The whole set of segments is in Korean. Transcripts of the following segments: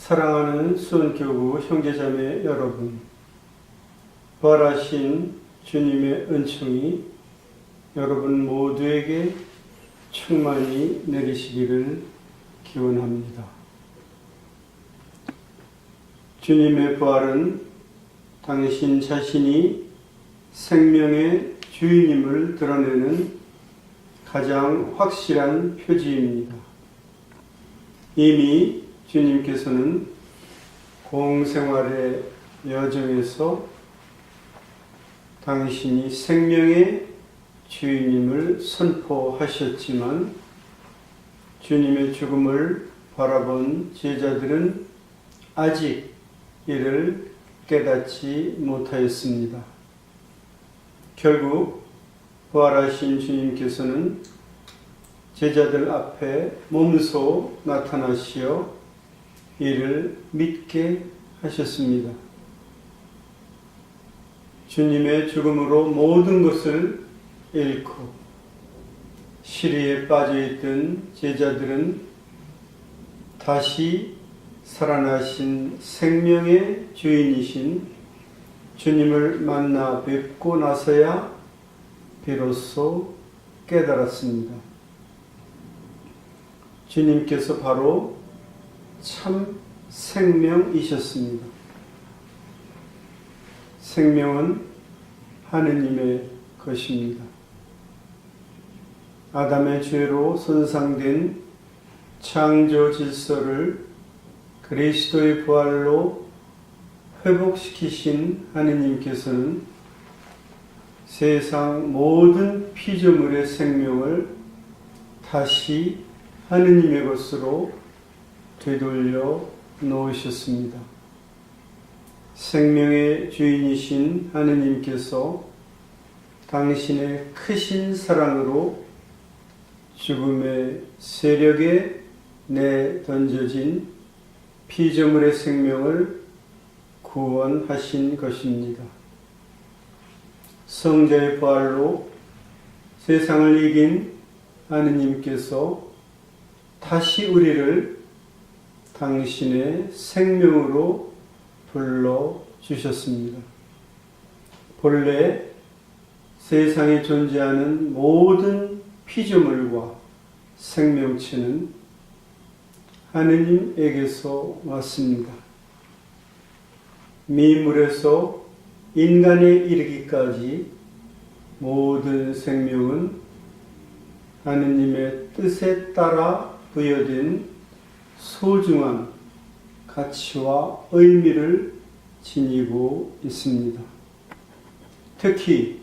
사랑하는 수원교구 형제자매 여러분, 부활하신 주님의 은총이 여러분 모두에게 충만히 내리시기를 기원합니다. 주님의 부활은 당신 자신이 생명의 주인임을 드러내는 가장 확실한 표지입니다. 이미 주님께서는 공생활의 여정에서 당신이 생명의 주인임을 선포하셨지만 주님의 죽음을 바라본 제자들은 아직 이를 깨닫지 못하였습니다. 결국 부활하신 주님께서는 제자들 앞에 몸소 나타나시어 이를 믿게 하셨습니다. 주님의 죽음으로 모든 것을 잃고 시리에 빠져있던 제자들은 다시 살아나신 생명의 주인이신 주님을 만나 뵙고 나서야 비로소 깨달았습니다. 주님께서 바로 참 생명이셨습니다. 생명은 하느님의 것입니다. 아담의 죄로 손상된 창조 질서를 그리스도의 부활로 회복시키신 하느님께서는 세상 모든 피조물의 생명을 다시 하느님의 것으로 되돌려 놓으셨습니다. 생명의 주인이신 하느님께서 당신의 크신 사랑으로 죽음의 세력에 내던져진 피조물의 생명을 구원하신 것입니다. 성자의 부활로 세상을 이긴 하느님께서 다시 우리를 당신의 생명으로 불러주셨습니다. 본래 세상에 존재하는 모든 피조물과 생명체는 하느님에게서 왔습니다. 미물에서 인간에 이르기까지 모든 생명은 하느님의 뜻에 따라 부여된 소중한 가치와 의미를 지니고 있습니다. 특히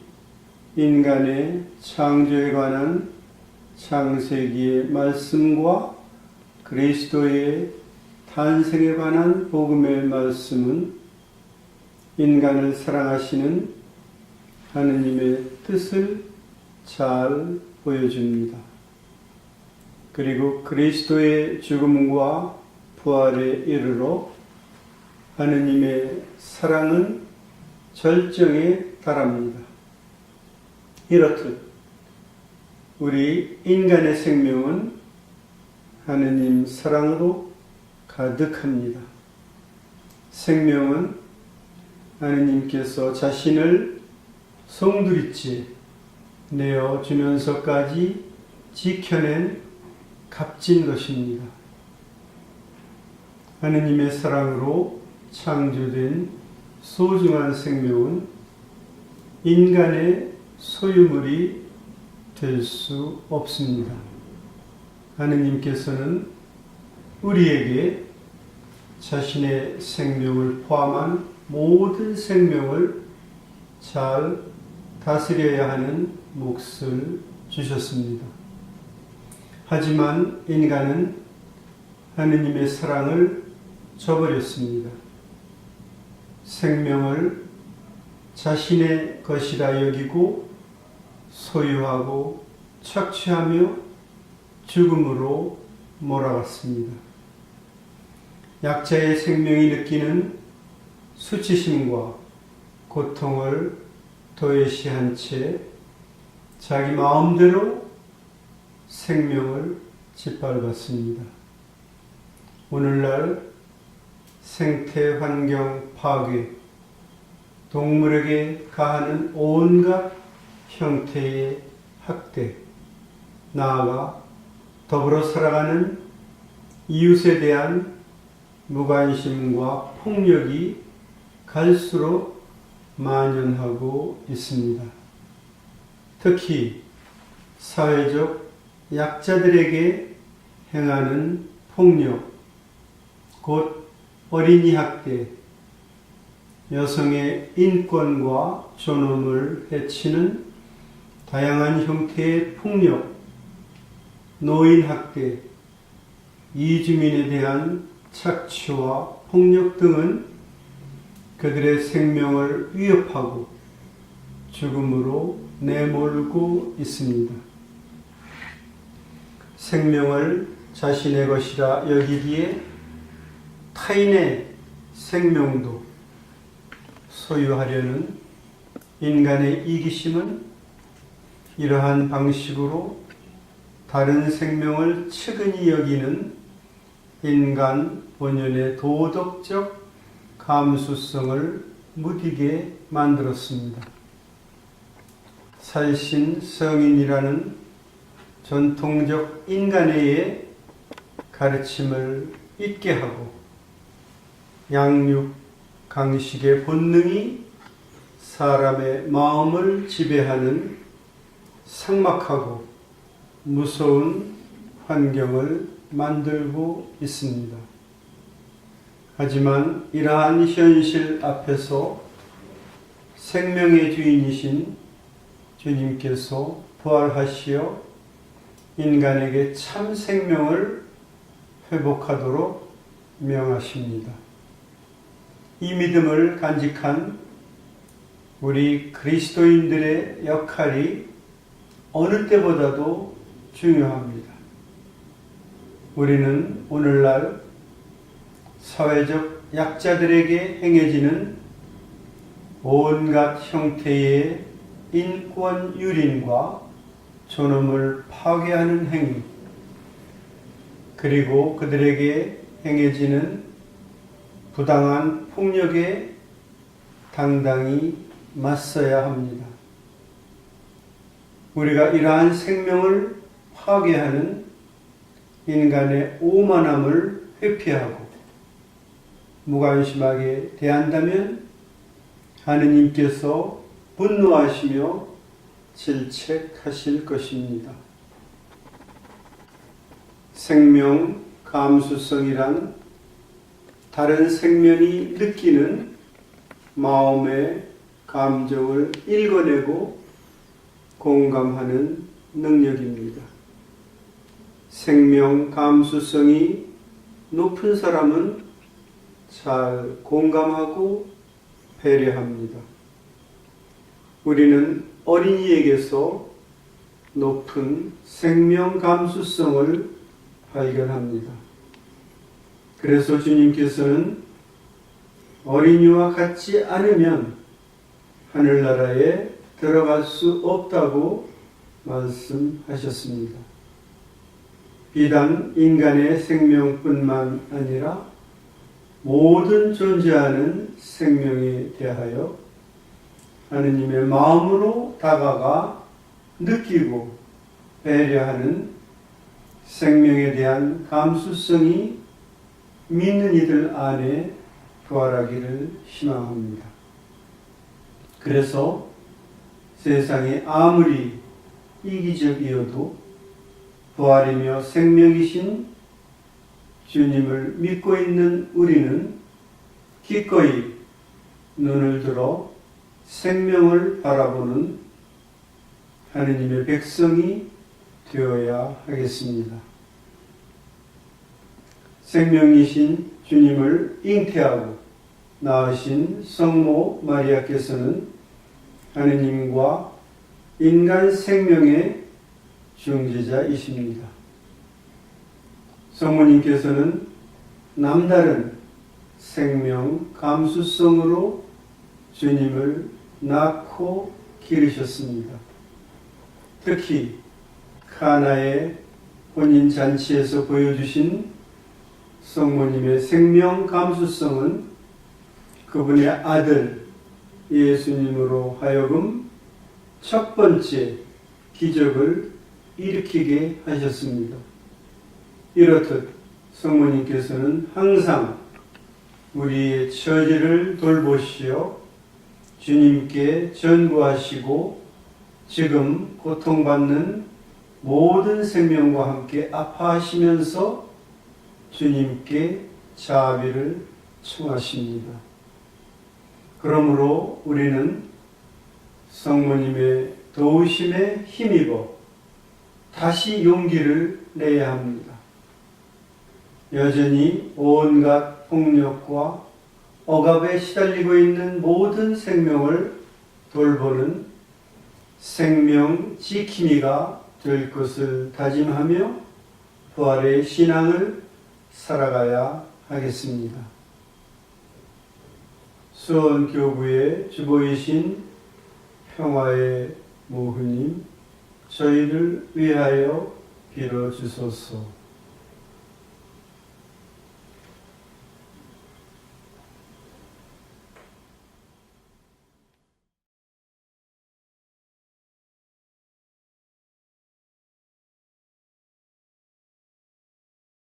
인간의 창조에 관한 창세기의 말씀과 그리스도의 탄생에 관한 복음의 말씀은 인간을 사랑하시는 하느님의 뜻을 잘 보여줍니다. 그리고 그리스도의 죽음과 부활에 이르러 하느님의 사랑은 절정에 달합니다. 이렇듯 우리 인간의 생명은 하느님 사랑으로 가득합니다. 생명은 하느님께서 자신을 송두리째 내어주면서까지 지켜낸 값진 것입니다. 하느님의 사랑으로 창조된 소중한 생명은 인간의 소유물이 될 수 없습니다. 하느님께서는 우리에게 자신의 생명을 포함한 모든 생명을 잘 다스려야 하는 몫을 주셨습니다. 하지만 인간은 하느님의 사랑을 저버렸습니다. 생명을 자신의 것이라 여기고 소유하고 착취하며 죽음으로 몰아갔습니다. 약자의 생명이 느끼는 수치심과 고통을 도외시한 채 자기 마음대로 생명을 짓밟았습니다. 오늘날 생태 환경 파괴, 동물에게 가하는 온갖 형태의 학대, 나아가 더불어 살아가는 이웃에 대한 무관심과 폭력이 갈수록 만연하고 있습니다. 특히 사회적 약자들에게 행하는 폭력, 곧 어린이 학대, 여성의 인권과 존엄을 해치는 다양한 형태의 폭력, 노인 학대, 이주민에 대한 착취와 폭력 등은 그들의 생명을 위협하고 죽음으로 내몰고 있습니다. 생명을 자신의 것이라 여기기에 타인의 생명도 소유하려는 인간의 이기심은 이러한 방식으로 다른 생명을 측은히 여기는 인간 본연의 도덕적 감수성을 무디게 만들었습니다. 살신 성인이라는 전통적 인간의 가르침을 잊게 하고 양육, 강식의 본능이 사람의 마음을 지배하는 삭막하고 무서운 환경을 만들고 있습니다. 하지만 이러한 현실 앞에서 생명의 주인이신 주님께서 부활하시어 인간에게 참 생명을 회복하도록 명하십니다. 이 믿음을 간직한 우리 그리스도인들의 역할이 어느 때보다도 중요합니다. 우리는 오늘날 사회적 약자들에게 행해지는 온갖 형태의 인권 유린과 존엄을 파괴하는 행위, 그리고 그들에게 행해지는 부당한 폭력에 당당히 맞서야 합니다. 우리가 이러한 생명을 파괴하는 인간의 오만함을 회피하고 무관심하게 대한다면 하느님께서 분노하시며 질책하실 것입니다. 생명 감수성이란 다른 생명이 느끼는 마음의 감정을 읽어내고 공감하는 능력입니다. 생명 감수성이 높은 사람은 잘 공감하고 배려합니다. 우리는 어린이에게서 높은 생명 감수성을 발견합니다. 그래서 주님께서는 어린이와 같지 않으면 하늘나라에 들어갈 수 없다고 말씀하셨습니다. 비단 인간의 생명뿐만 아니라 모든 존재하는 생명에 대하여 하느님의 마음으로 다가가 느끼고 배려하는 생명에 대한 감수성이 믿는 이들 안에 부활하기를 희망합니다. 그래서 세상이 아무리 이기적이어도 부활이며 생명이신 주님을 믿고 있는 우리는 기꺼이 눈을 들어 생명을 바라보는 하느님의 백성이 되어야 하겠습니다. 생명이신 주님을 잉태하고 낳으신 성모 마리아께서는 하느님과 인간 생명의 중재자이십니다. 성모님께서는 남다른 생명 감수성으로 주님을 낳고 기르셨습니다. 특히 카나의 혼인잔치에서 보여주신 성모님의 생명 감수성은 그분의 아들 예수님으로 하여금 첫 번째 기적을 일으키게 하셨습니다. 이렇듯 성모님께서는 항상 우리의 처지를 돌보시어 주님께 전구하시고 지금 고통받는 모든 생명과 함께 아파하시면서 주님께 자비를 청하십니다. 그러므로 우리는 성모님의 도우심에 힘입어 다시 용기를 내야 합니다. 여전히 온갖 폭력과 억압에 시달리고 있는 모든 생명을 돌보는 생명 지킴이가 될 것을 다짐하며 부활의 신앙을 살아가야 하겠습니다. 수원교구의 주보이신 평화의 모후님, 저희를 위하여 빌어주소서.